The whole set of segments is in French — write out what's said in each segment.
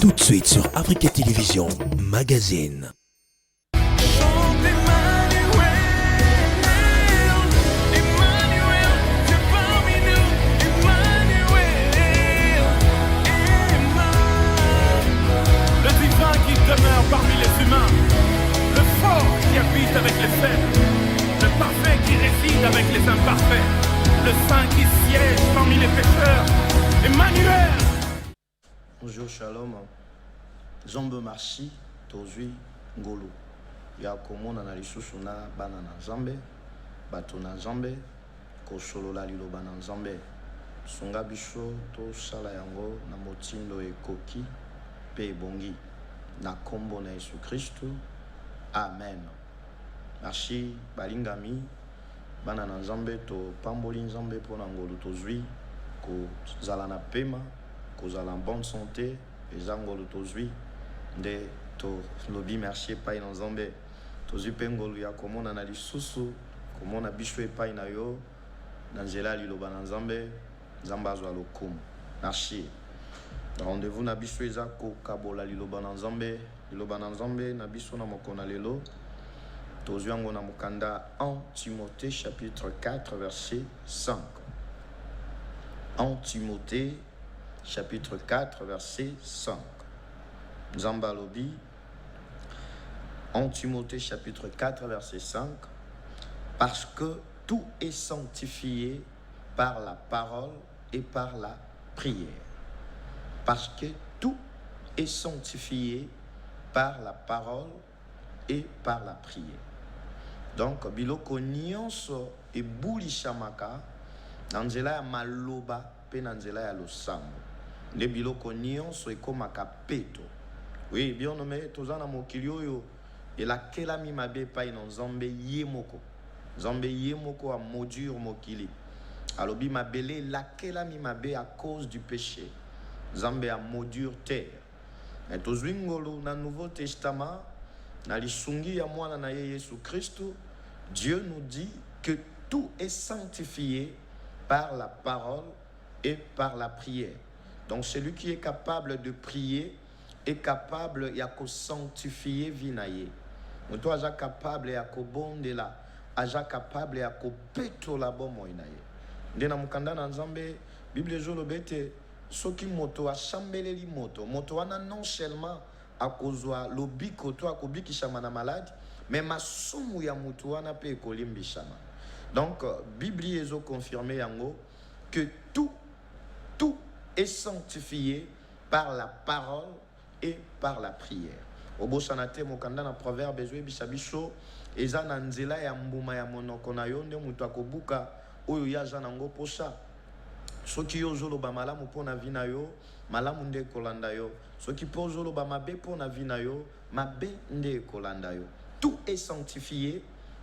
Tout de suite sur Africa Télévision Magazine. Demeure parmi les humains, le fort qui habite avec les faibles, le parfait qui réside avec les imparfaits, le saint qui siège parmi les pécheurs. Emmanuel. Bonjour, shalom. Zombe marchi, tozui, ngolo. Ya komona na lisusu na bana na Nzambe, bato na Nzambe, kosolola liloba na Nzambe. Sunga biso to sala yango na motindo ekoki pe bongi. Na kombo na Yesu Kristu. Amen. Merci balingami bana na Nzambe to pamboli Nzambe pona ngolu tozwi ko zala na pema ko zala en bonne santé eza ngolu tozwi nde to lobi merci epai na Nzambe tozwi pe ngolu ya komona na lisusu komona biso epai na yo na nzela liloba na Nzambe Nzambe azwa lokumu. Merci. Rendez-vous na biso eza ko kabola liloba na Nzambe na biso na mokona lelo tozwi yango na mokanda 1 Timothée chapitre 4 verset 5. 1 Timothée chapitre 4 verset 5. Nzambe alobi 1 Timothée chapitre 4 verset 5, parce que tout est sanctifié par la parole et par la prière. Parce que tout est sanctifié par la parole et par la prière. Donc, biloko nyonso ebulishamaka na nzela ya maloba pe na nzela ya losambo. Nde biloko nyonso ekomaka peto. Oui, bien nommé, tozana mokili oyo elakelami mabe epai na Nzambe ye moko. Nzambe ye moko amodure mokili. Alobi mabele elakelami mabe à cause du péché. Nzambe a modure terre. Et tozwi ngolo na Nouveau Testament, na lisungi ya mwana na ye Yesu Kristo, Dieu nous dit que tout est sanctifié par la parole et par la prière. Donc celui qui est capable de prier est capable ya ko sanctifier vinaye. Moto aja capable ya ko bondela, aja capable ya ko petola bomo inaye. Ndena mukanda na Nzambe, Bible jolobete soki moto achambeleli moto wana non seulement akozwa lobiko to akobikishama na malade, mais masumu ya moto wana pe ekolimbishama. Donc Bible ezo confirmer yango que tout est sanctifié par la parole et par la prière. Obosanate mokanda na proverbe ezo bisabiso eza na nzela ya mbuma ya monoko na yo nde moto akobuka oyo yaza nango posa. Soki yo zoloba malamu pona vina yo, malamu nde kolanda yo. Soki po zoloba mabe pona vina yo, mabe nde kolanda yo. Tout est sanctifié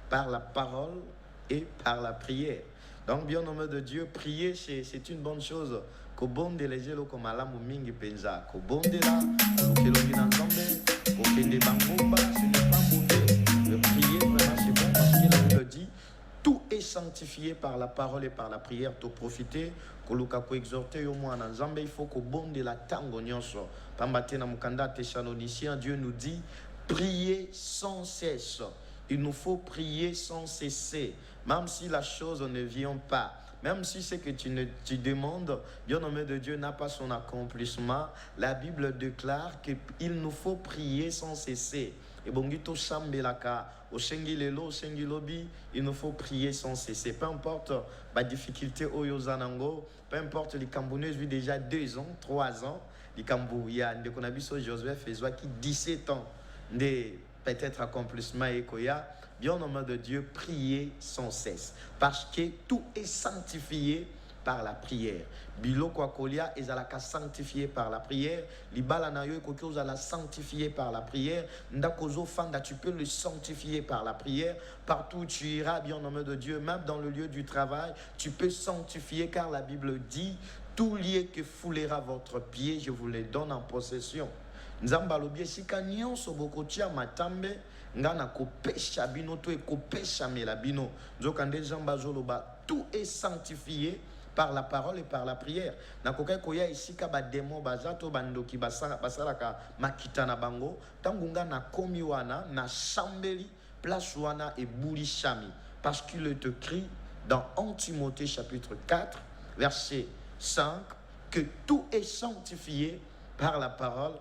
par la parole et par la prière. Donc bien nommé de Dieu, prier c'est une bonne chose. Ko bonde lejelo ko malamu mingi penza. Ko bonde la, ko kelongi na Nzambe, ko kende bangomba, ce n'est pas mauvais. Le prier vraiment c'est bon parce que la Bible dit tout est sanctifié par la parole et par la prière. To profiter koluka ko exhorter yo mwana Nzambe, il faut ko bonde la tango nyonso. Pambate na mukanda Thessaloniciens, Dieu nous dit priez sans cesse. Il nous faut prier sans cesser, même si la chose ne vient pas. Même si c'est que tu demandes, bien nommé de Dieu n'a pas son accomplissement, la Bible déclare qu'il nous faut prier sans cesser. Et bongito shambelaka, au shengilelo, au shengilobi, il nous faut prier sans cesser. Peu importe la difficulté au yozanango, peu importe les Camerounais vivent déjà 2 ans, 3 ans, les Cambouya, les Konabiso Josué Fezwa qui 17 ans, des peut-être accomplissement et koya. Bien au nom de Dieu, priez sans cesse. Parce que tout est sanctifié par la prière. Biloko akolia ezalaka sanctifié par la prière. Libala na yo ekoki ozala sanctifié par la prière. Ndakozo fanda, tu peux le sanctifier par la prière. Partout où tu iras, bien au nom de Dieu, même dans le lieu du travail, tu peux sanctifier car la Bible dit tout lieu que foulera votre pied, je vous le donne en possession. Nzamba lobi esika nyonso bokotia matambe ngana kopesha bino to ekopesha mela bino. Nzokande Nzamba zoloba tout est sanctifié par la parole et par la prière. Nakoka koya isika ba demo bazato bandoki basalaka makita na bango tangunga na komi wana na sambeli place wana et bouli shami parce qu'il te crie dans 1 Timothée chapitre 4 verset 5 que tout est sanctifié par la parole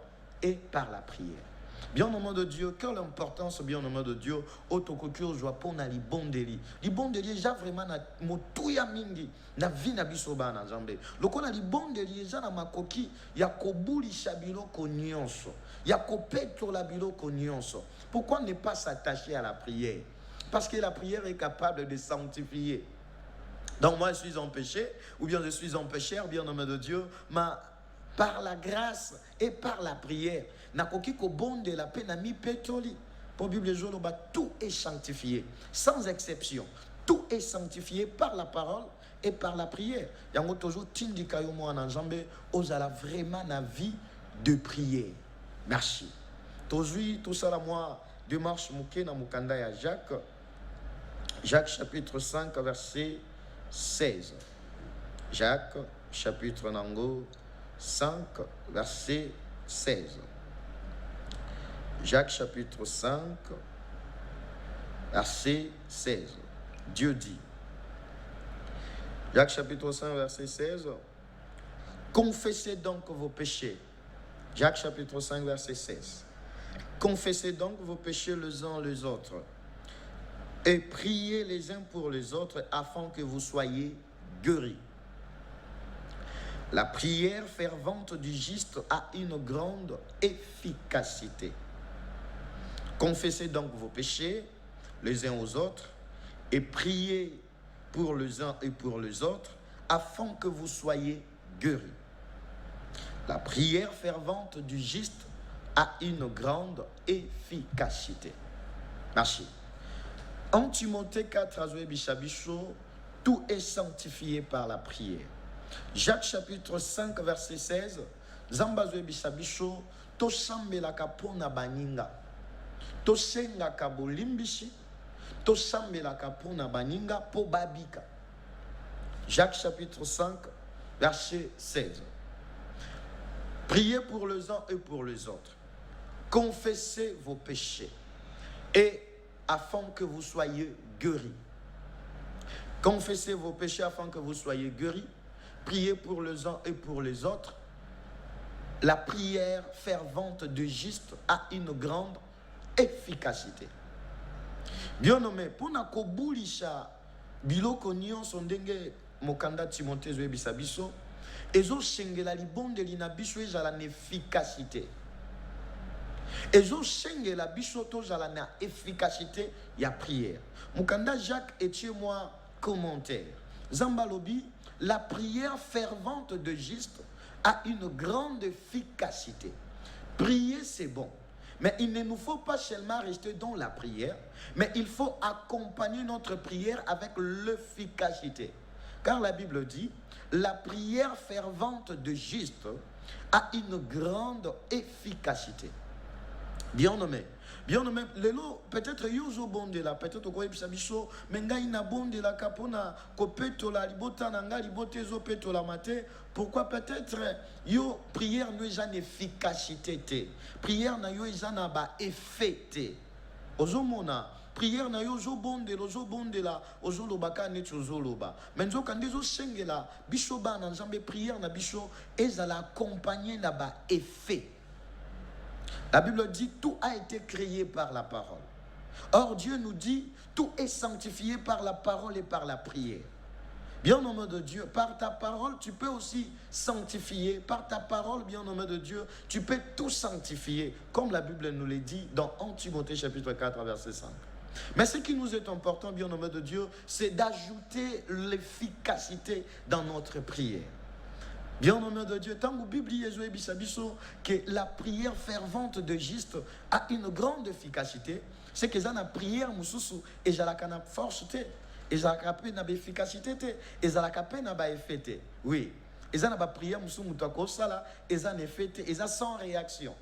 et par la prière. Bien au nom de Dieu, quelle importance bien au nom de Dieu, autococulture joie pour na libondeli. Libondeli déjà vraiment na motuya mingi na vie na biso bana Nzambe. Loko na libondeli déjà na makoki ya kobuli shabilo konyonso. Ya kopeto la bilo konyonso. Pourquoi ne pas s'attacher à la prière? Parce que la prière est capable de sanctifier. Donc moi je suis en péché, ou bien je suis en pécheur, bien au nom de Dieu, mais par la grâce et par la prière, nakoki ko bonde la peine mi petoli. Pour Bible joloba, tout est sanctifié, sans exception. Tout est sanctifié par la parole et par la prière. Yango toujours tindika yo mo en Nzambe ozala vraiment na vie de prière. Merci. Tozui tout ça la moi démarche muke na mukanda ya Jacques. Jacques chapitre 5 verset 16. Jacques chapitre nango 5 verset 16. Jacques chapitre 5 verset 16. Dieu dit. Jacques chapitre 5 verset 16. Confessez donc vos péchés. Jacques chapitre 5 verset 16. Confessez donc vos péchés les uns les autres et priez les uns pour les autres afin que vous soyez guéris. La prière fervente du juste a une grande efficacité. Confessez donc vos péchés les uns aux autres et priez pour les uns et pour les autres afin que vous soyez guéris. La prière fervente du juste a une grande efficacité. Merci. En Timothée 4, tout est sanctifié par la prière. Jacques chapitre 5 verset 16, Zambazwe bisabisho to sambelaka pona baninga, to sengaka bolimbishi, to sambelaka pona baninga po babika. Jacques chapitre 5 verset 16. Priez pour les uns et pour les autres. Confessez vos péchés et afin que vous soyez guéris. Confessez vos péchés afin que vous soyez guéris. Priez pour les uns et pour les autres. La prière fervente de juste a une grande efficacité. Bien nommé, pour na kobulisha biloko nyonso ndenge mokanda Timothée zo ebisa biso, ezo sengela libondeli na biso ezala na efficacité. Ezo sengela biso tozala na efficacité ya prière. Mokanda Jacques etie moi commentaire. Zambalobi, la prière fervente de juste a une grande efficacité. Prier, c'est bon. Mais il ne nous faut pas seulement rester dans la prière, mais il faut accompagner notre prière avec l'efficacité. Car la Bible dit, la prière fervente de juste a une grande efficacité. Bien nommé, lelo peut-être yozo bonde la peut-être ko ebisa biso menga ina bonde la kapona ko petola libota nanga libote zo petola mate. Pourquoi peut-être yo prière no eza efficacité te, prière na yo eza na ba effet te. Ozomona prière na yo zo bonde la ozo lobaka net ozo loba menzo kandezo sengela biso bana Nzambe prière na biso ezala accompagner na ba effet. La Bible dit tout a été créé par la parole. Or Dieu nous dit tout est sanctifié par la parole et par la prière. Bien au nom de Dieu, par ta parole tu peux aussi sanctifier. Par ta parole, bien au nom de Dieu, tu peux tout sanctifier. Comme la Bible nous le dit dans 1 Timothée chapitre 4 verset 5. Mais ce qui nous est important, bien au nom de Dieu, c'est d'ajouter l'efficacité dans notre prière. Bien au nom de Dieu, tant que Bible que la prière fervente de juste a une grande efficacité, c'est que la prière mususu et la force et la efficacité et la effet. Oui, et la prière mususu mutakosala et la effet et sans réaction.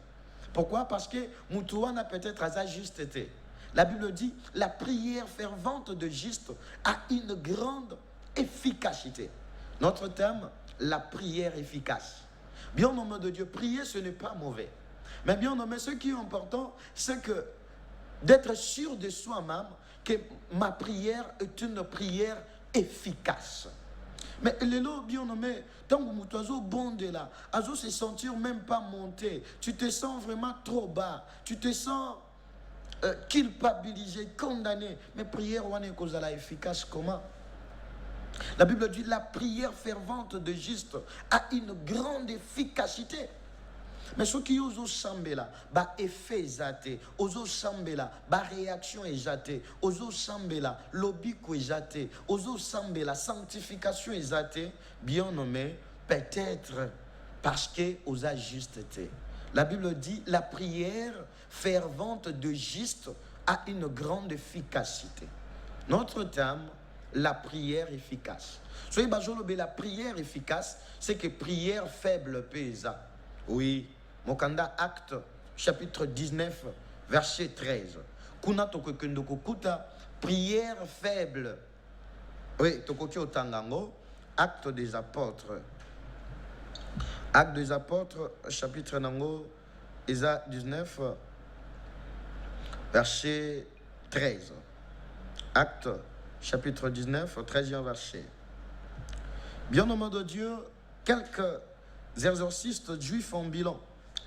Pourquoi? Parce que mutuana peut-être à juste été. La Bible dit la prière fervente de juste a une grande efficacité. Notre thème, la prière efficace. Bien nommé de Dieu, prier ce n'est pas mauvais. Mais bien nommé, ce qui est important, c'est que d'être sûr de soi-même que ma prière est une prière efficace. Mais les lots bien nommés, tant que tu as bon de là, tu se sentir même pas monté, tu te sens vraiment trop bas, tu te sens culpabilisé, condamné. Mais prière, on est cause à efficace comment? La Bible dit la prière fervente de juste a une grande efficacité. Mais ce qui oso sambela, ba effet exaté, oso sambela, ba réaction exatée, oso sambela, l'obiko exaté, oso sambela, sanctification exatée, bien nommé, peut-être parce que osa justeté. La Bible dit la prière fervente de juste a une grande efficacité. Notre thème, la prière efficace. Soyez bajolobe, la prière efficace, c'est que prière faible pesa. Oui. Mokanda acte chapitre 19 verset 13. Kuna tokokendoko kuta prière faible. Oui, tokoki otangango acte des apôtres. Acte des apôtres chapitre nango Isa 19 verset 13. Acte chapitre 19 13e verset. Bien au nom de Dieu, quelques exorcistes juifs en bilan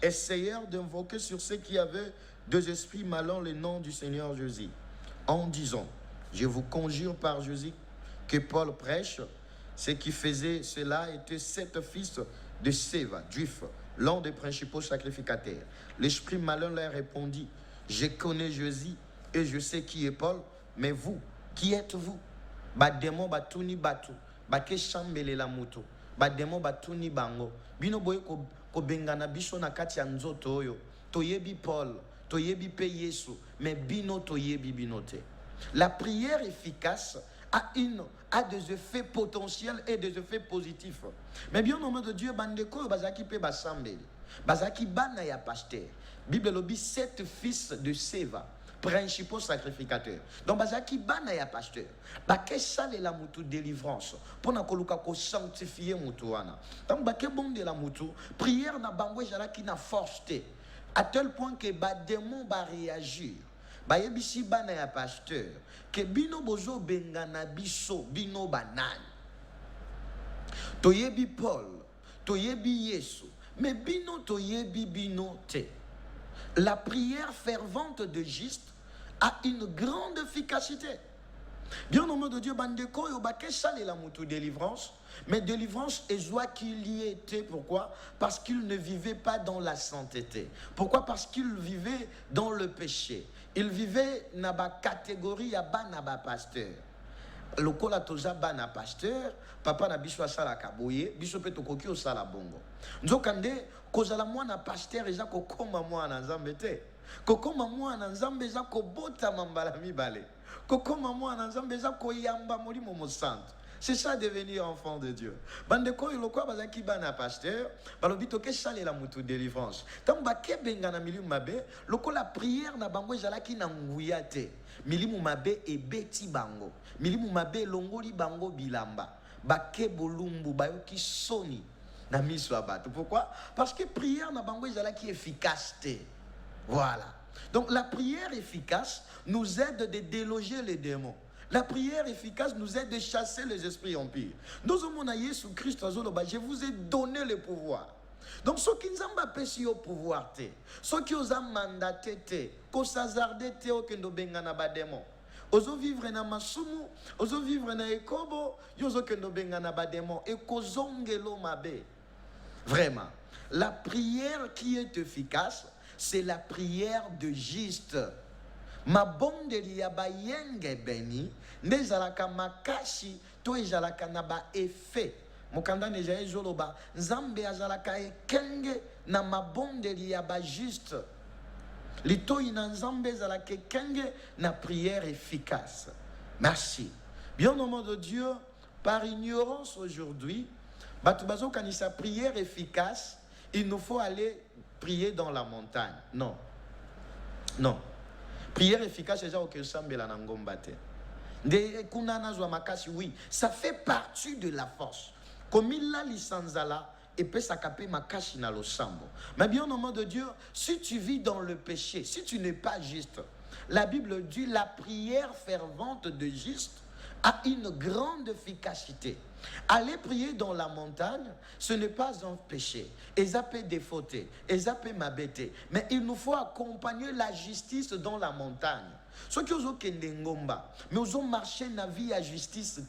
essayèrent d'invoquer sur ceux qui avaient deux esprits malins le nom du Seigneur Jésus, en disant, je vous conjure par Jésus que Paul prêche, ce qui faisait cela était 7 fils de Séva, juifs, l'un des principaux sacrificateurs. L'esprit malin leur répondit, je connais Jésus et je sais qui est Paul, mais vous, qui êtes-vous? Bademo batuni batu, bake shambele la muto, bademo batuni bango, bino boye ko bengana biso na kati ya nzoto oyo toyebi Paul toyebi pe Yesu mais bino toyebi binote. La prière efficace a des effets potentiels et des effets positifs. Mais bien au nom de Dieu bandeko bazaki pe basambeli bazaki bana ya pasteur. Bible lobi 7 fils de Séva, principaux sacrificateurs. Donc bazaki bana ya pasteur. Bake sale la mutu délivrance. Pona koluka ko sanctifier mutu wana. Donc bake bon de la mutu, prière na bangwe jala ki na force te. À tel point que ba démon ba réagir. Ba yebisi bana ya pasteur que bino bozo bengana biso bino banani. Toyebi Paul, toyebi Yesu, mais bino toyebi bino te. La prière fervente de juste a une grande efficacité. Bien au nom de Dieu, bandeko yobake sale la mutu délivrance, mais délivrance est joie qu'il y était. Pourquoi? Parce qu'il ne vivait pas dans la sainteté. Pourquoi? Parce qu'il vivait dans le péché. Il vivait dans la catégorie ya bana pasteur. Lokola toza bana pasteur, papa na biso asala kaboye, biso pe tokoki osala bongo. Nzokande kozala mwana pasteur eza kokoma mwana nzambe te. Kokoma mwana nzambe eza kobota mambala mibale. Kokoma mwana nzambe eza koyamba molimo mosantu. C'est ça devenir enfant de Dieu. Bandeko ilokwa bazaki bana pasteur, balobito ke sale la mutu délivrance. Tant ba ke benga na milimu mabe, lokola prière na bango ezalaki na nguya te. Milimu mabe ebeti bango. Milimu mabe longoli bango bilamba. Ba ke bolumbu bayoki soni na miso abato. Pourquoi? Parce que prière na bango ezalaki efficace te. Voilà. Donc la prière efficace nous aide de déloger les démons. La prière efficace nous aide de chasser les esprits impurs. Nous avons Jésus Christ, je vous ai donné le pouvoir. Donc ceux qui n'ont pas péché au pouvoir, ceux qui ont mandaté, qui ont hasardé, qui ont bengana bademo. Ozo vivre na masumu, ozo vivre na ekobo, yozo kendo bengana bademo et kozongelo mabe. Vraiment, la prière qui est efficace, c'est la prière de juste. Ma bondeli ya bayenge beni nezalaka makashi to ezalaka na ba effet. Mokanda neja ezoloba nzambe azalaka ekenge na mabondeli ya ba juste. Litoi na nzambe ezalaka ekenge na prière efficace. Merci. Bien au nom de Dieu, par ignorance aujourd'hui, batubazo kanisa prière efficace, il nous faut aller prier dans la montagne. Non. Non. Prière efficace, c'est ok sambela na ngomba te. De kunana zwa makasi, oui, ça fait partie de la force. Comme il l'a lisanzala, et peut s'accaper ma cache dans le sambo. Mais bien au nom de Dieu, si tu vis dans le péché, si tu n'es pas juste, la Bible dit la prière fervente de juste a une grande efficacité. Aller prier dans la montagne, ce n'est pas un péché. Et ça peut défauter, et ça peut m'abêter. Mais il nous faut accompagner la justice dans la montagne. Ceux qui ont ngomba, mais ont marché dans la vie à justice,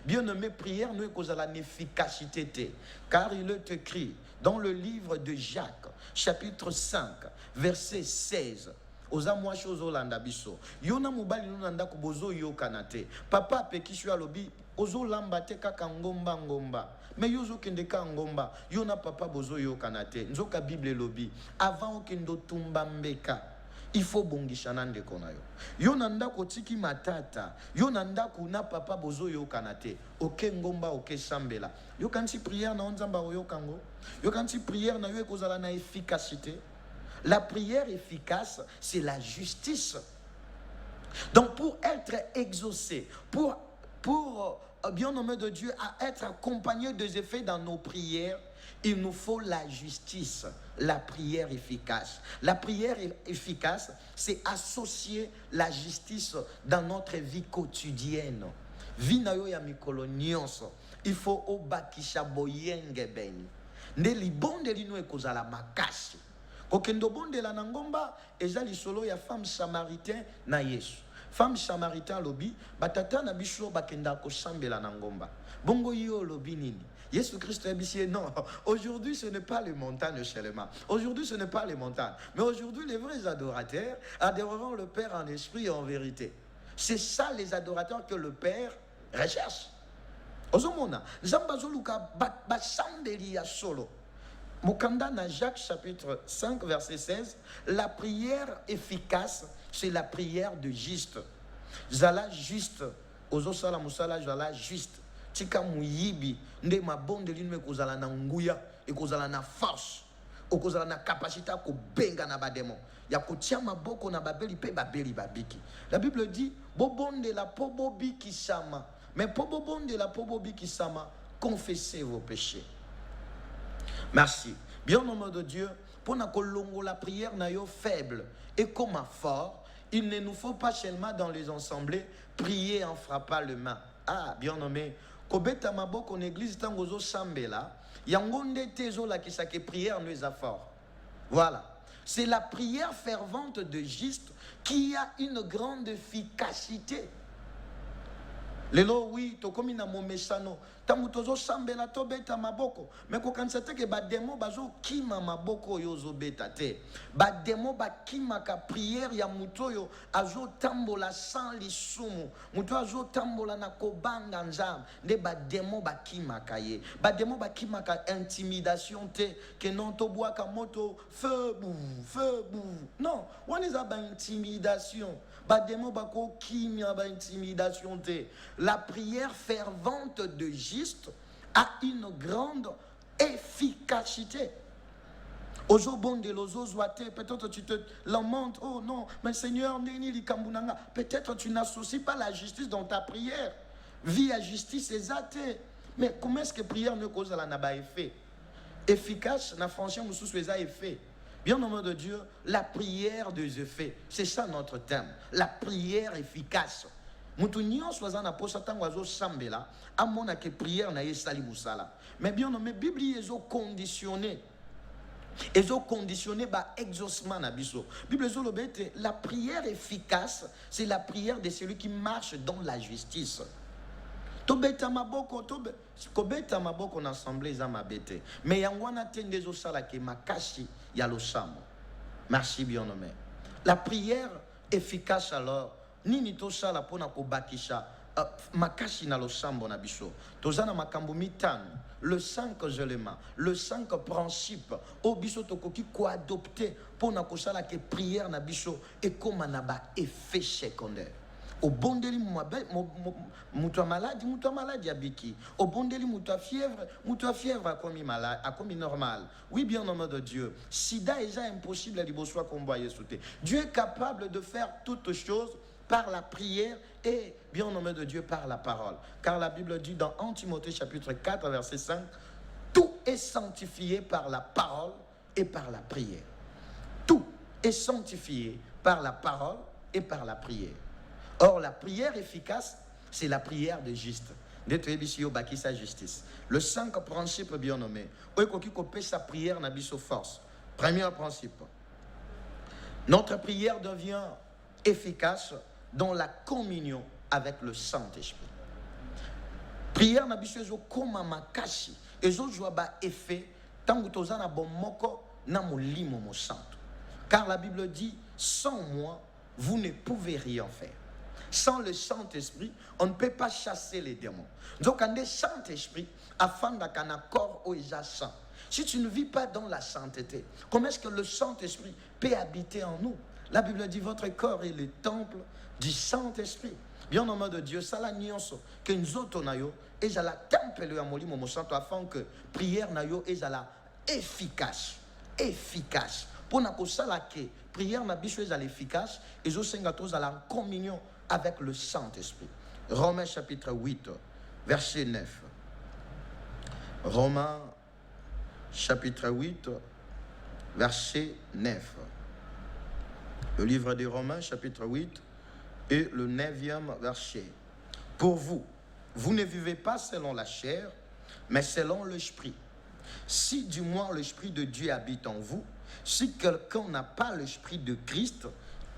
bien aimé, prière nous cause la efficacité. Car il est écrit dans le livre de Jacques, chapitre 5, verset 16. Oza mwa chose olanda biso yona mobali nunda ko bozo yo kanate papa pekishu alobi ozo lamba te kaka ngomba mais yozo kende ka ngomba yona papa bozo yo kanate nzoka bible lobi avant okendo tumba mbeka il faut bongishana ndeko na yo yona ndako tiki matata yona ndako na papa bozo yo kanate oke ngomba oke sambela yo kanti prière na onzamba yo kango yo kanti prière na yo ekozala na efficacité. La prière efficace, c'est la justice. Donc pour être exaucé, pour bien nommé de Dieu, à être accompagné des effets dans nos prières, il nous faut la justice, la prière efficace. La prière efficace, c'est associer la justice dans notre vie quotidienne. Vie na yo ya mikolo nyonso, il faut obakisha boyenge ben. Ndeli bonde lino ekozala makasi. Kokendo bonde la nangomba eza lisolo ya femme samaritain na Yesu. Femme samaritain lobi batata na biso bakenda ko sambela nangomba. Bongo yo lobi nini? Yesu Christ a dit non, aujourd'hui ce n'est pas les montagnes seulement. Aujourd'hui ce n'est pas les montagnes, mais aujourd'hui les vrais adorateurs adoreront le Père en esprit et en vérité. C'est ça les adorateurs que le Père recherche. Ozomona, zambazo luka ba sambeli ya solo. Mokanda na Jacques chapitre 5 verset 16, la prière efficace, c'est la prière de juste. Zala juste, ozo sala musala zala juste. Tika muyibi, nde mabonde linme kozala na nguya, e kozala na force, o kozala na capacité ko benga na bademo. Ya kotia maboko na babeli pe babeli babiki. La Bible dit, bobonde la pobobi kisama, mais pobobonde la pobobi kisama, confessez vos péchés. Merci. Bien au nom de Dieu, pour la prière n'a yo faible et comme fort, il ne nous faut pas seulement dans les assemblées prier en frappant le main. Ah, bien nommé. Kobeta maboko en église tangozo sambela, yangonde tezo la kisake prière nous a fort. Voilà. C'est la prière fervente de juste qui a une grande efficacité. Lelo oui, to komi na momesano, tamu tozo sambela to beta maboko, mais ko kansate ke ba demo bazo kima maboko yozo beta te. Ba demo ba kima ka prière ya mutoyo azo tambola sans lisumu. Muto azo tambola na kobanga nzam, de ba demo ba kima ka ye. Ba demo ba kima ka intimidation te, ke non to bois ka moto feu bou. Non, one is ba intimidation. Ba demo ba ko kimia ba intimidation te. La prière fervente de juste a une grande efficacité. Peut-être tu te lamentes, oh non, mais Seigneur, peut-être tu n'associes pas la justice dans ta prière. Vie à justice exacte. Mais comment est-ce que la prière ne cause la naba effet? Efficace, na fonction sous effet. Bien au nom de Dieu, la prière des effets, c'est ça notre thème. La prière efficace. Mutunyo swazana posa tango azo sambela amona ke prière na yesali musala. Mais bien non, mais Bible ezo conditionné ba exaucement na biso. Bible ezo lobete la prière efficace, c'est la prière de celui qui marche dans la justice. Tobeta maboko kobeta maboko na assemblée za mabete. Mais yangwana tendezo sala ke makashi ya losamo. Merci bien nommé. La prière efficace alors nini to sala pona ko bakisha makashi na losambo na biso tozana makambo mitano le 5 éléments le 5 principes o biso tokoki ko adopter pona ko sala ke prière na biso et comme na ba effet secondaire au bondeli muto malade abiki au bondeli muto fièvre a commis normal. Oui, bien au nom de Dieu, sida est impossible à liboswa combo Dieu est capable de faire toutes choses par la prière et, bien nommé de Dieu, par la parole. Car la Bible dit dans 1 Timothée chapitre 4, verset 5, tout est sanctifié par la parole et par la prière. Tout est sanctifié par la parole et par la prière. Or, la prière efficace, c'est la prière de juste. Sa justice. Le 5 principe bien nommé. Sa prière n'a pas force. Premier principe. Notre prière devient efficace dans la communion avec le Saint-Esprit. Prière n'a pas comme makashi. Et je vois effet tant que tu as bon moko na molimo mo santo. Car la Bible dit sans moi vous ne pouvez rien faire. Sans le Saint-Esprit, on ne peut pas chasser les démons. Donc, quand le Saint-Esprit, afin d'un accord au saint. Si tu ne vis pas dans la sainteté, comment est-ce que le Saint-Esprit peut habiter en nous? La Bible dit votre corps est le temple du Saint-Esprit. Bien au nom de Dieu, ça la nuance que nous autres nayo et la temple à molimo mo santo afin que prière nayo et la efficace. Pour na ko sala que prière na biso est efficace et zo sengatos à la communion avec le Saint-Esprit. Romains chapitre 8, verset 9. Romains chapitre 8, verset 9. Le livre des Romains chapitre 8 et le 9e verset. Pour vous, vous ne vivez pas selon la chair, mais selon l'esprit. Si du moins l'esprit de Dieu habite en vous, si quelqu'un n'a pas l'esprit de Christ,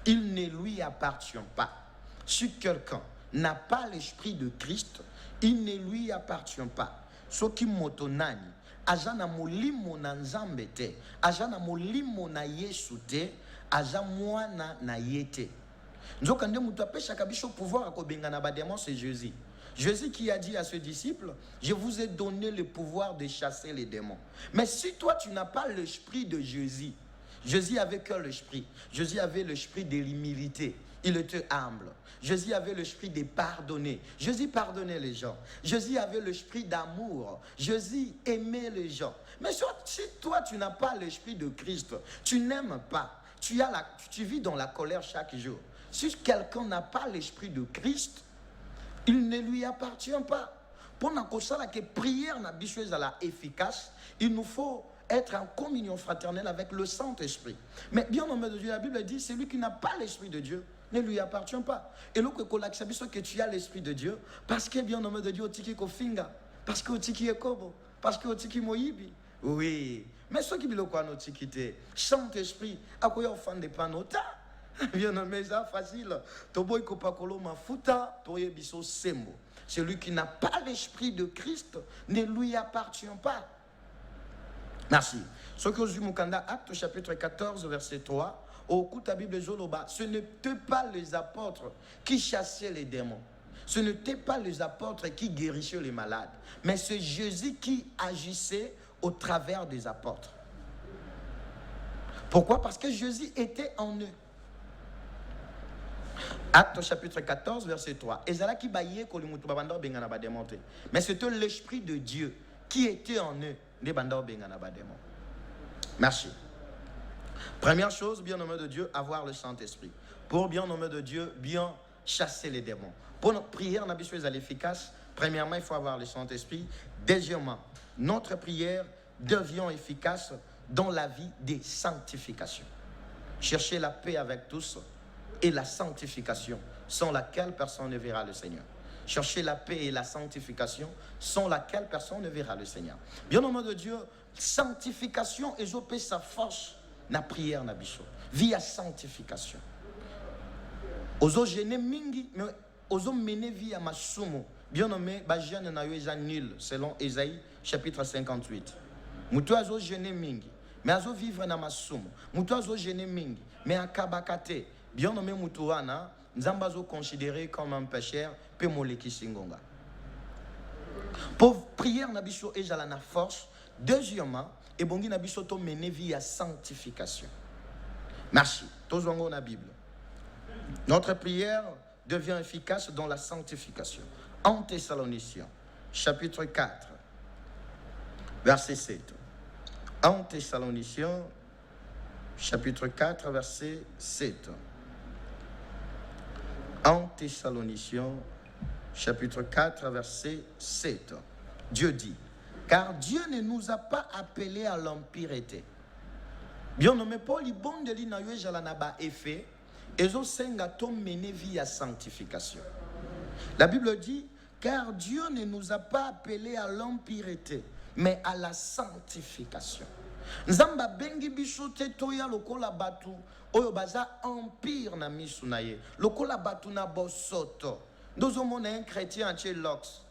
il ne lui appartient pas. Si quelqu'un n'a pas l'esprit de Christ, il ne lui appartient pas. Ce qui motonani, ajana molimo na nzambe te, ajana molimo na Yesu te, aja mwana na yete. Nzoka nde mutu apesha kabisho pouvoir akobenga na bademon, c'est Jésus. Jésus qui a dit à ses disciples, je vous ai donné le pouvoir de chasser les démons. Mais si toi tu n'as pas l'esprit de Jésus, Jésus avait que l'esprit. Jésus avait l'esprit de l'humilité. Il était humble. Jésus avait l'esprit de pardonner. Jésus pardonnait les gens. Jésus avait l'esprit d'amour. Jésus aimait les gens. Mais si toi, tu n'as pas l'esprit de Christ, tu n'aimes pas, tu vis dans la colère chaque jour. Si quelqu'un n'a pas l'esprit de Christ, il ne lui appartient pas. Pour que prière n'a pas efficace, il nous faut être en communion fraternelle avec le Saint-Esprit. Mais bien au nom de Dieu, la Bible dit, celui qui n'a pas l'Esprit de Dieu ne lui appartient pas. Et là, que tu as l'Esprit de Dieu, parce que bien au nom de Dieu, otiki kofinga, parce que otiki ekobo, parce que otiki moyibi. Oui. Mais ce qui veut quoi nous quitter, Saint-Esprit, à quoi on fait des panota? Bien aimé, ça facile. Toboy kopakolo mafuta, toye biso sembo. Celui qui n'a pas l'Esprit de Christ ne lui appartient pas. Merci. Ce que je Mukanda, acte chapitre 14, verset 3, au coup de la Bible Zoloba, ce n'était pas les apôtres qui chassaient les démons. Ce n'était pas les apôtres qui guérissaient les malades. Mais c'est Jésus qui agissait au travers des apôtres. Pourquoi? Parce que Jésus était en eux. Acte chapitre 14, verset 3. Mais c'était l'Esprit de Dieu qui était en eux. Merci. Première chose, bien nommé de Dieu, avoir le Saint-Esprit. Pour bien nommé de Dieu, bien chasser les démons. Pour notre prière, à l'efficace, premièrement, il faut avoir le Saint-Esprit. Deuxièmement, notre prière devient efficace dans la vie des sanctifications. Chercher la paix avec tous et la sanctification, sans laquelle personne ne verra le Seigneur. Chercher la paix et la sanctification, sans laquelle personne ne verra le Seigneur. Bien au nom de Dieu, sanctification et je sa force na prière na biso. Via sanctification. Ozo gêner mingi, mais ozo mener via masumo. Bien nommé, bajane na yo eza nul, selon Ésaïe chapitre 58. Mutu azo gêner mingi, mais azo vivre na masumo. Mutu azo gêner mingi, mais akabakate. Bien nommé mutuana, nzamba azo considéré comme un pécheur, pe moleki singonga. Pour prière na biso ezala na force. Deuxièmement, et bongi na biso to mener via sanctification. Merci. Tozwango na Bible. Notre prière devient efficace dans la sanctification. En Thessaloniciens, chapitre 4, verset 7. En Thessaloniciens, chapitre 4, verset 7. En Thessaloniciens, chapitre 4, verset 7. Dieu dit, car Dieu ne nous a pas appelés à l'impureté. Bien nommé Paul, il bon de l'inaïe jalanaba effet, et zo senga tom mené via sanctification. La Bible dit, car Dieu ne nous a pas appelés à l'impureté, mais à la sanctification. Nzamba bengi bisote toya lokola batu oyo baza empire na misu na ye lokola batu na bosoto ndozo mona un chrétien anche lox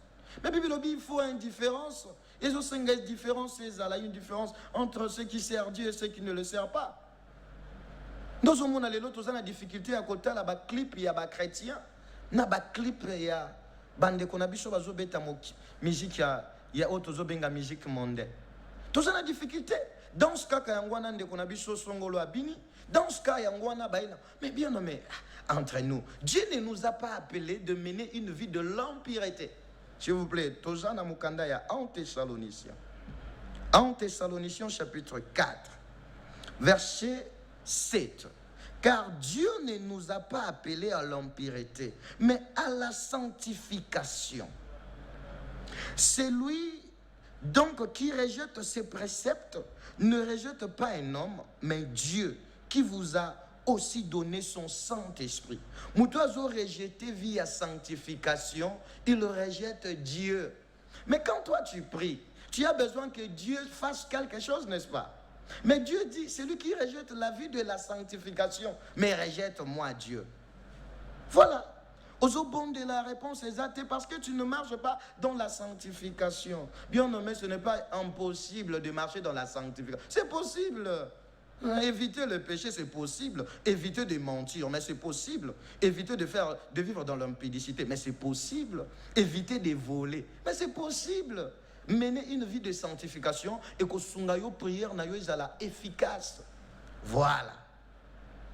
mais Bible il faut une différence et zo senga différence c'est là une différence entre ceux qui servent Dieu et ceux qui ne le servent pas ndozo mona lelo toza na difficulté à côté la ba clip ya ba chrétien na ba clip ya bande kona biso bazo beta musique ya otozo benga musique mondaine toza na difficulté. Dans ce cas, dans ce cas, mais bien nommé, entre nous, Dieu ne nous a pas appelés de mener une vie de l'impureté. S'il vous plaît, Tozana Mukandaya en Thessaloniciens. En Thessaloniciens, chapitre 4, verset 7. Car Dieu ne nous a pas appelés à l'impureté, mais à la sanctification. C'est lui donc qui rejette ses préceptes ne rejette pas un homme, mais Dieu qui vous a aussi donné son Saint-Esprit. Moutoiseau rejeté via sanctification, il rejette Dieu. Mais quand toi tu pries, tu as besoin que Dieu fasse quelque chose, n'est-ce pas? Mais Dieu dit, c'est lui qui rejette la vie de la sanctification, mais rejette moi Dieu. Voilà. Aux bon de la réponse exacte parce que tu ne marches pas dans la sanctification. Bien nommé, ce n'est pas impossible de marcher dans la sanctification. C'est possible. Éviter le péché, c'est possible. Éviter de mentir, mais c'est possible. Éviter de vivre dans l'impudicité, mais c'est possible. Éviter de voler, mais c'est possible. Mener une vie de sanctification et que sungayo prière na yo ezala efficace. Voilà.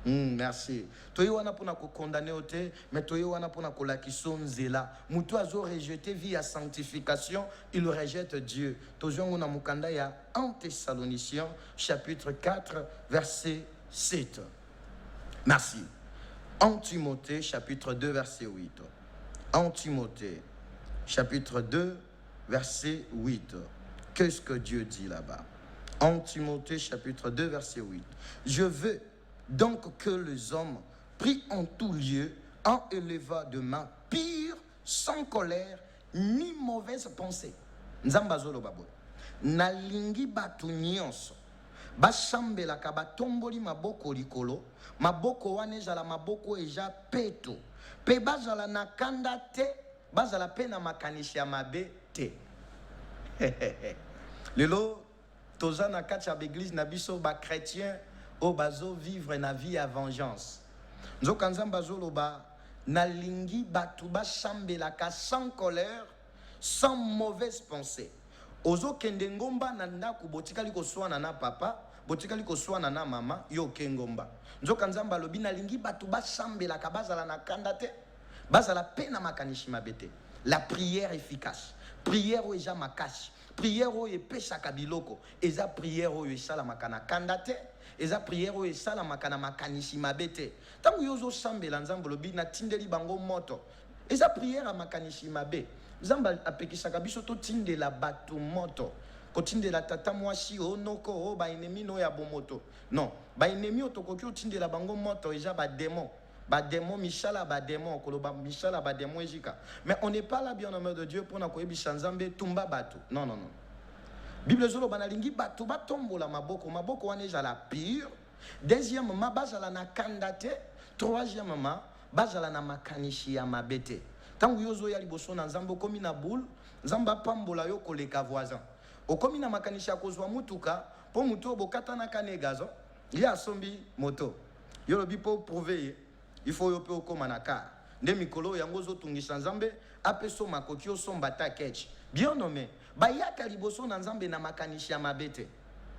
Merci. Toyo wana pona ko condamner ote, mais toyo wana pona ko la kisonzela. Mutu azo rejeté via sanctification, il rejette Dieu. Tozo ngona mukanda ya en Thessaloniciens chapitre 4 verset 7. Merci. En Timothée chapitre 2 verset 8. En Timothée chapitre 2 verset 8. Qu'est-ce que Dieu dit là-bas? En Timothée chapitre 2 verset 8. Je veux donc que les hommes prient en tout lieu, en élevant de main pure, sans colère, ni mauvaise pensée. Nzambazolo babo. Nalingi batu nyonso. Bashambela kabatomboli maboko likolo. Maboko wane jala maboko eja peto. Pe bazala nakanda te. Bazala pe na makanishi ya mabe te. Lelo, toza na kati ya l'église na biso ba chrétien. O bazo vivre na vie à vengeance. Nzokanzamba zoloba nalingi batuba shambelaka sans colère, sans mauvaise pensée. Ozo kende ngomba na ndaku botikali ko swana na papa, botikali ko swana na mama, yo kengomba. Nzokanzamba lobi nalingi batuba shambelaka bazala na kandate, bazala pena makanishi mabete. La prière efficace. Prière o eja makashi. Prière o epesha kabiloko. Eza prière o esala makana kandate. Eza prière o esala makana makanishi mabete. Tangu yozo sambela nzambo lobi na tindeli bango moto. Eza prière a makanishi mabe. Nzamba apekisaka biso to tindela batu moto. Ko tindela tata mwashi o noko o ba ennemi no ya bomoto. Non, ba ennemi otokoki o tindela bango moto eja ba démon. Ba démon mishala ba démon koloba mishala ba démon ejika. Mais on n'est pas là bien en de Dieu pour na koyebisa nzambe tumba batu. Non non non. Bible zolo banalingi batu batombola maboko wane jala pire. Deuxièmement bazala na kandate. Troisièmement bazala na makanishi ya mabete. Tangu yozo ya liboso na nzambo komi na boule, nzamba pambola yo koleka voisin. Okomi na makanishi ya kozwa mutuka, po muto bokata na kanegazo, ya sombi moto. Yo lobi po prouver, il faut yo pe okoma na car. Nde mikolo yango zo tungisa nzambe, apeso makoki yo somba ta ketch. Bien nommé. Bayaka liboso na nzambe na makanishi ya mabete.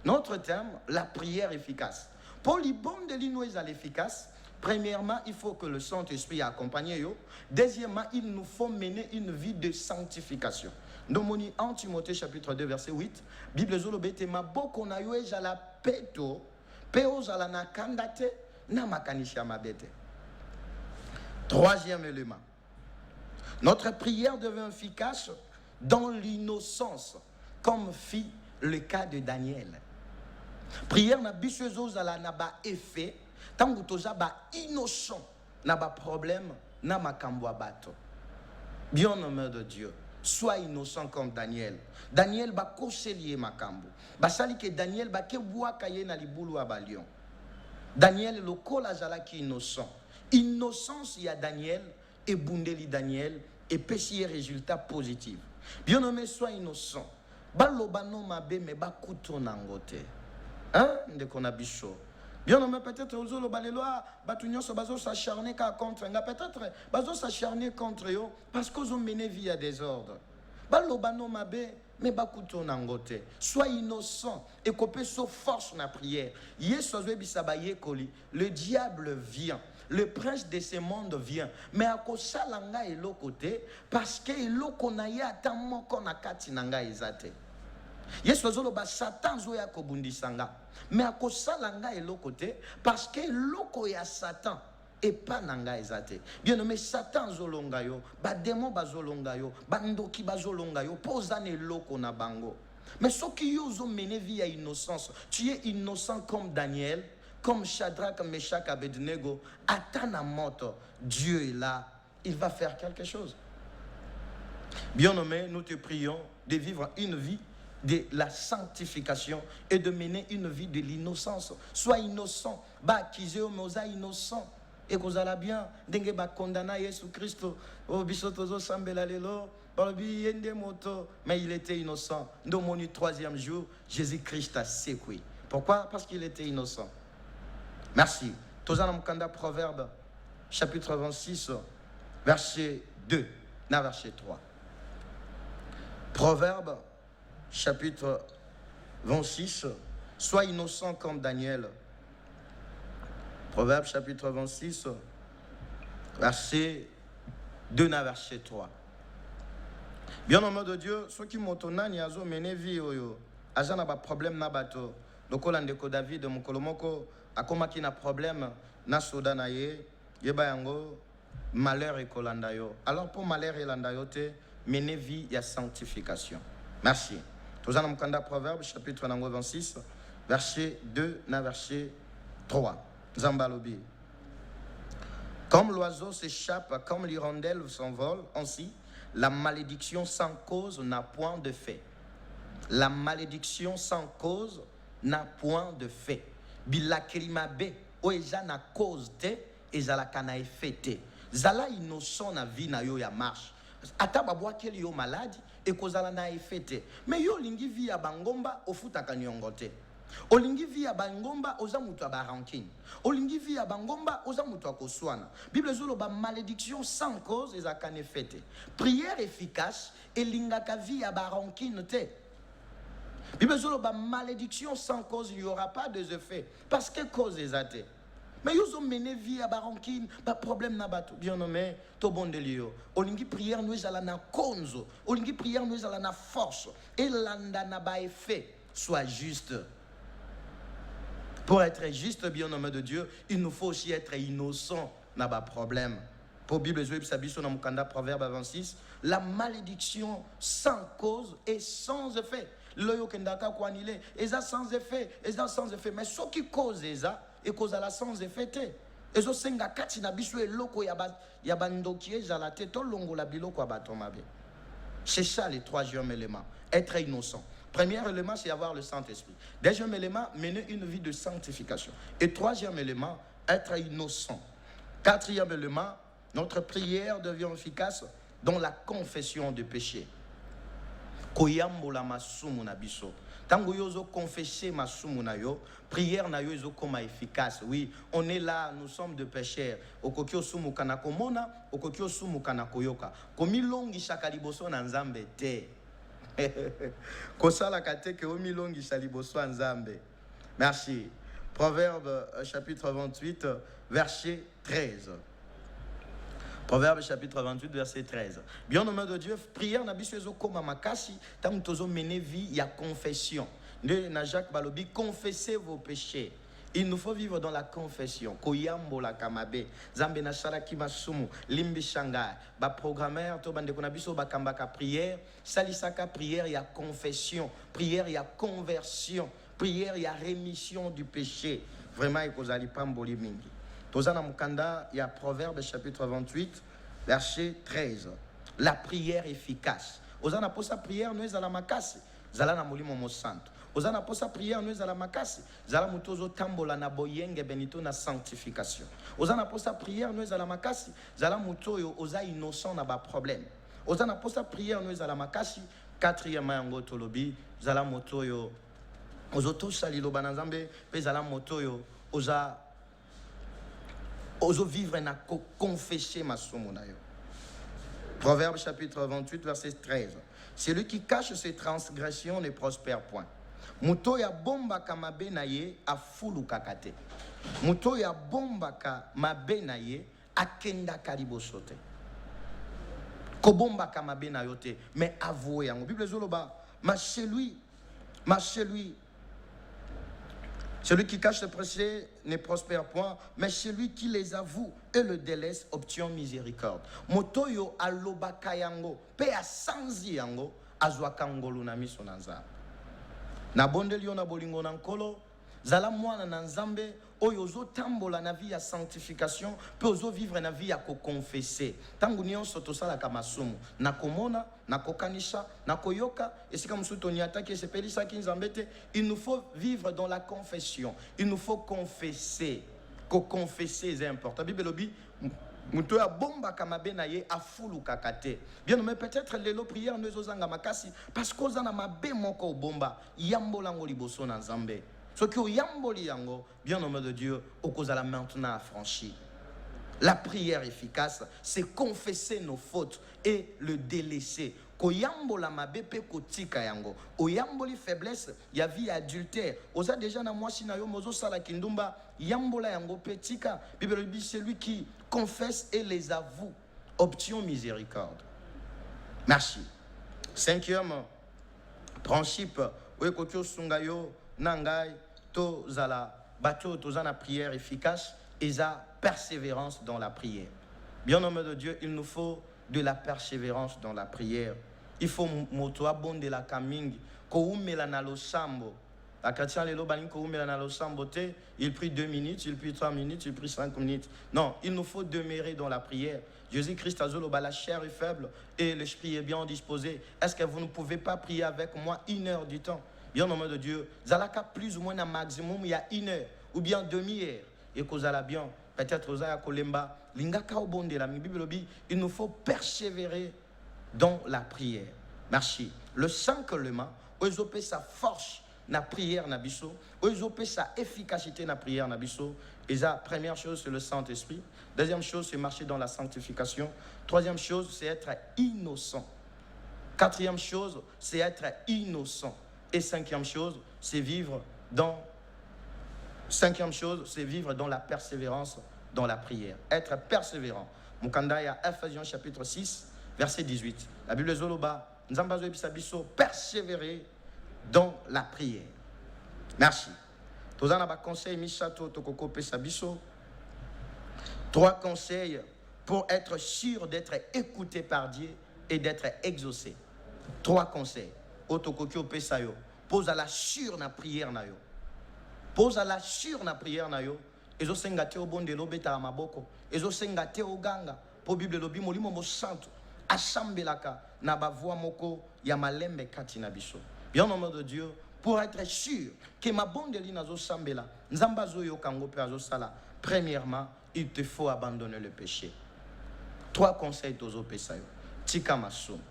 Notre terme, la prière efficace. Pour les bons de l'inouïs à l'efficace, premièrement, il faut que le Saint-Esprit accompagne yo. Deuxièmement, il nous faut mener une vie de sanctification. Domoni en Timothée chapitre 2 verset 8, Bible zolo bete maboko na yo ejala peto, peo zala na kandate na makanishi ya mabete. Troisième élément. Notre prière devient efficace dans l'innocence, comme fit le cas de Daniel. Prière n'a bisouezozala n'a ba effet, tant que toza ba innocent, n'a ba problème, n'a ma kamboa bato. Bien-aimé de Dieu, sois innocent comme Daniel. Daniel ba koselier makambo. Ba sali que Daniel ba ke boa kaye na libulu a balion. Daniel le kola zala ki innocent. Innocence il y a Daniel et bundeli Daniel et péchier résultat positif. Bien-aimé, sois innocent. Balobano mabe me ba kuto nangote. Hein? De qu'on a bicho. Bien-aimé, peut-être aux autres baleloa batunyo so bazo s'acharner contre nga peut-être bazo s'acharner contre eux parce qu'ils ont mené vie à désordre. Balobano mabe me ba kuto nangote. Sois innocent et copé so force na prière. Yeso bisaba yekoli. Le diable vient. Le prince de ce monde vient. Mais à cause langa et l'autre côté, parce que l'autre na ya tamo kona kati nanga izate. Yesu azolo ba Satan zo ya kobundisanga. Mais à cause langa et l'autre côté, parce que l'autre ya Satan et pas nanga izate. Bien nommé Satan zolonga yo, ba démon bazolonga yo, ba ndoki bazolonga yo, posane l'autre na bango. Mais ce qui yo zo mené vie à innocence, tu es innocent comme Daniel. Comme Shadrach, Meshach, Abednego, attends à moto, Dieu est là, il va faire quelque chose. Bien-aimé, nous te prions de vivre une vie de la sanctification et de mener une vie de l'innocence. Sois innocent, bah kizeo moza innocent et qu'on a bien, dengue ba condamna Jésus Christ, au bisotozo sambela lelo, balbi yende moto, mais il était innocent. Dans mon troisième jour, Jésus-Christ a séqué. Pourquoi? Parce qu'il était innocent. Merci. Tozana Mukanda Proverbe, chapitre 26, verset 2, na verset 3. Proverbe, chapitre 26, sois innocent comme Daniel. Proverbe, chapitre 26, verset 2, na verset 3. Bien en de Dieu, ceux qui m'ont donné, ils ont mené vie, ils ont un problème na bateau. Donc, on David, mon kolomoko, akoma ki na problème na soda na ye yeba yango malheur et kolanda yo. Alors pour malheur et landa yo te mener vie ya sanctification. Merci. Tozana mukanda Proverbe chapitre 26 verset 2 na verset 3. Zambalobi. Comme l'oiseau s'échappe, comme l'hirondelle s'envole, ainsi la malédiction sans cause n'a point de fait. La malédiction sans cause n'a point de fait. Bilakirima be oeza na cause te ezala kana effet. Zala innocent na vie na yo ya marche. Ata babwa keli yo malade e kozala na effet. Mais yo lingi vie ya bangomba ofuta kanyongote. Olingi vie ya bangomba oza mutu ba rancune. Olingi vie ya bangomba oza mutu akoswana. Bible zolo ba malédiction sans cause ezala kana effet. Prière efficace elingaka vie ya ba rancune te. Bible dit que malédiction sans cause, il n'y aura pas de effets. Parce que cause est athée. Mais ils ont mené vie à Barankin, pas de problème na bateau. Bien nommé, tout bon délire. Olingi prière nous allons na konzo. Olingi prière nous allons na force. Et l'anda na ba effet. Sois juste. Pour être juste, bien nommé de Dieu, il nous faut aussi être innocent. N'a pas de problème. Pour la Bible, dans Proverbe 26, la malédiction sans cause et sans effet. L'oyo kendaka kwanile, eza sans effet, mais ce qui cause eza, et cause à la sans effet te. Ezo senga kati na biso eloko ya bandoki ezala te to longo la biloko abatomabe. C'est ça les troisième élément, être innocent. Premier élément, c'est avoir le Saint-Esprit. Deuxième élément, mener une vie de sanctification. Et troisième élément, être innocent. Quatrième élément, notre prière devient efficace dans la confession de péché. Koyambola masumu na biso. Tango yozo confesser masumu na yo, prière na yo ezo koma efficace. Oui, on est là, nous sommes de pécheurs. Okokyo sumu kana komona, okokyo sumu kana koyoka. Komilongi shakaliboso na nzambe te. Kosala kate ke omilongi shaliboso nzambe. Merci. Proverbe chapitre 28 verset 13. Proverbe chapitre 28, verset 13. Bien nommé de Dieu, prière n'a biso ezo koma makasi, tant tozo mené vie, il y a confession. Na Jacques Balobi, confessez vos péchés Il nous faut vivre dans la confession. Koyambo la kamabe, zambe na sharaki masumu, limbi shangai, ba programmeur to bande konabiso ba kambaka prière, salisaka prière il y a confession, prière il y a conversion, prière il y a rémission du péché. Vraiment il kozali pamboli mingi. Tozana mukanda il y a Proverbe chapitre 28 verset 13. La prière efficace. Ozana posa prière nous ala makasi, zala na molimo mo santo. Ozana posa prière nous ala makasi, zala mutozo tambola na boyenge benito na sanctification. Ozana posa prière nous ala makasi, zala mutoyo oza innocent na ba problème. Ozana posa prière nous ala makasi, quatrièmement yango tolobi, zala mutoyo ozoto salilo banazambe, pe zala mutoyo oza vivre na confesser masumu na yo. Proverbe chapitre 28 verset 13. Celui qui cache ses transgressions ne prospère point. Muto ya bomba ka mabe na ye afulu kakate. Muto ya bomba ka mabe na ye akenda karibosote. Ko bomba ka mabe na yote mais avoué yango. Bible zoloba ma celui qui cache ses péchés ne prospère point, mais celui qui les avoue et le délaisse obtient miséricorde. Motoyo alobaka yango, pe asanzi yango, azwaka ngolu na miso na nzambe. Na bondeli yo na bolingo na nkolo, zala mwana na nzambe, oyo ozo tambola na vie ya sanctification, pe ozo vivre na vie ya ko confesser. Tangu nyonso tosalaka masumu, na komona, na kokanisha, na koyoka, esika musuto ni ataki sepelisa ki nzambe te, il nous faut vivre dans la confession. Il nous faut confesser. Ko confesser c'est important. Bible lobi muto ya bomba kamabe na ye afulu kakate. Bien mais peut-être lelo prière nous ozanga makasi parce que ozana mabe moko bomba yambola ngoli boso na nzambe. Ce que yamboli yango, bien homme de Dieu, okozala maintenant affranchi. La prière efficace, c'est confesser nos fautes et le délaisser. Koyambola mabe pe kotika yango. Oyamboli faiblesse, ya vie adultère. Oza déjà na mwasi na yo mozo sala kindumba, yambola yango petika. Bible dit celui qui confesse et les avoue obtient miséricorde. Merci. Cinquième principe, oekotio sungayo nangai to zala bato to zana prière efficace et za persévérance dans la prière. Bien homme de Dieu, il nous faut de la persévérance dans la prière. Il faut moto abonde la kaming ko umela na lo sambo. La chrétien lelo banin ko umela na lo sambo te, il prie 2 minutes, il prie 3 minutes, il prie 5 minutes. Non, il nous faut demeurer dans la prière. Jésus-Christ a zolo la chair est faible et l'esprit est bien disposé. Est-ce que vous ne pouvez pas prier avec moi 1 heure du temps? Bien au nom de Dieu, zalaka plus ou moins un maximum il y a 1 heure ou bien demi-heure et que zala bien peut-être oza kolemba lingaka obonde la Bible dit il nous faut persévérer dans la prière. Merci. Le cinquièmement, ozope sa force na prière na biso, ozope sa efficacité na prière na biso. Et la première chose c'est le Saint-Esprit. Deuxième chose c'est marcher dans la sanctification. Troisième chose c'est être innocent. Quatrième chose c'est être innocent. Et cinquième chose, c'est vivre dans la persévérance dans la prière. Être persévérant. Mukanda ya Ephésiens chapitre 6, verset 18. La Bible zoloba, nzambazo ebisabiso persévérer dans la prière. Merci. Tozana ba conseil misato tokoko pesabiso. 3 conseils pour être sûr d'être écouté par Dieu et d'être exaucé. 3 conseils. Otokokyo pesayo. Pose à la sûre na prière na yo. Pose à la sûre na prière na yo. Ezo sengate obonde lobeta maboko. Ezo sengate oganga. Po Bible lobi molimo mo santo. Asambelaka na ba voix moko ya malembe kati na biso. Bien au nom de Dieu, pour être sûr que ma bonde li nazo sambela, nzamba zo yo kango pe azo sala. Premièrement, il te faut abandonner le péché. 3 conseils tozo pesayo. Tika masum.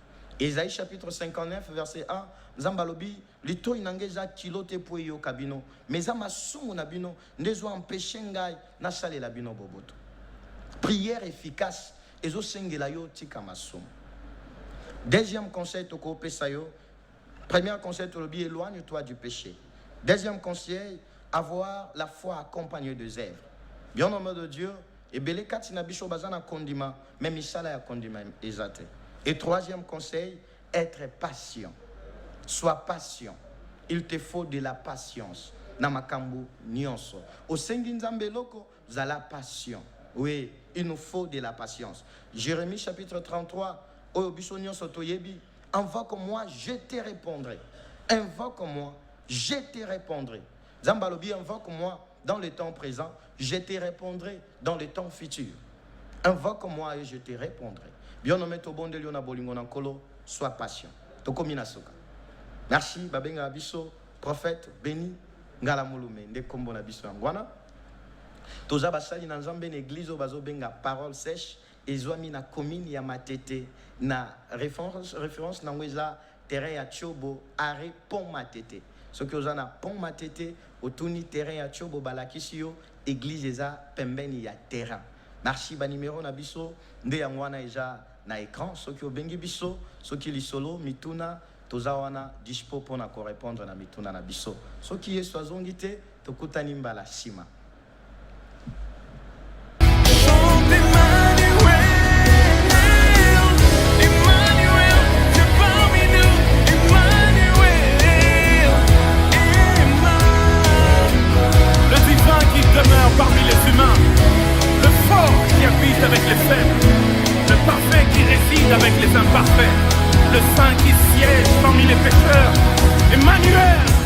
Ésaïe chapitre 59 verset 1 Zambalobi lito inangeza kilote po yo kabino mais za masumu na bino ndezo empêcher ngai na sale la bino boboto. Prière efficace ezo sengela yo tika masumu. Deuxième conseil toko pesayo. Premier conseil tolobi éloigne-toi du péché. Deuxième conseil avoir la foi accompagnée de zèbre. Bien au nom de Dieu et belé katina biso bazana kondima même isala ya kondima ezate. Et troisième conseil, être patient. Sois patient. Il te faut de la patience. na makambo nyonso. Osengi nzambe loko, zala passion. Oui, il nous faut de la patience. Jérémie chapitre 33, oyobiso nyonso toyebi, invoque moi, je te répondrai. Invoque moi, je te répondrai. Zambalobi, invoque moi dans le temps présent, je te répondrai dans le temps futur. Invoque-moi et je te répondrai. Bien nommé Tobonde Liona Bolingo Nankolo, sois patient. Tokomina Soka. Merci, Babenga Abiso, prophète, béni, Ngala Mulume, Ndekombo Nabiso Angwana. Toza basali na nzambe na église bazo benga parole sèche, ezwami na commune ya Matete, na référence na ngweza terrain ya Tchobo, arrêt pont Matete. Ce que vous avez pont Matete, autouni terrain ya Tchobo balakisi yo, église eza pembeni ya terrain. Merci ba numéro na biso nde yangwana eza na écran soki obengi biso soki lisolo mituna toza wana dispo pona ko répondre na mituna na biso soki yesu azongi te tokutani mbala sima. Le divin qui demeure parmi les humains, le fort qui habite avec les faibles, le parfait qui réside avec les imparfaits, le saint qui siège parmi les pécheurs, Emmanuel.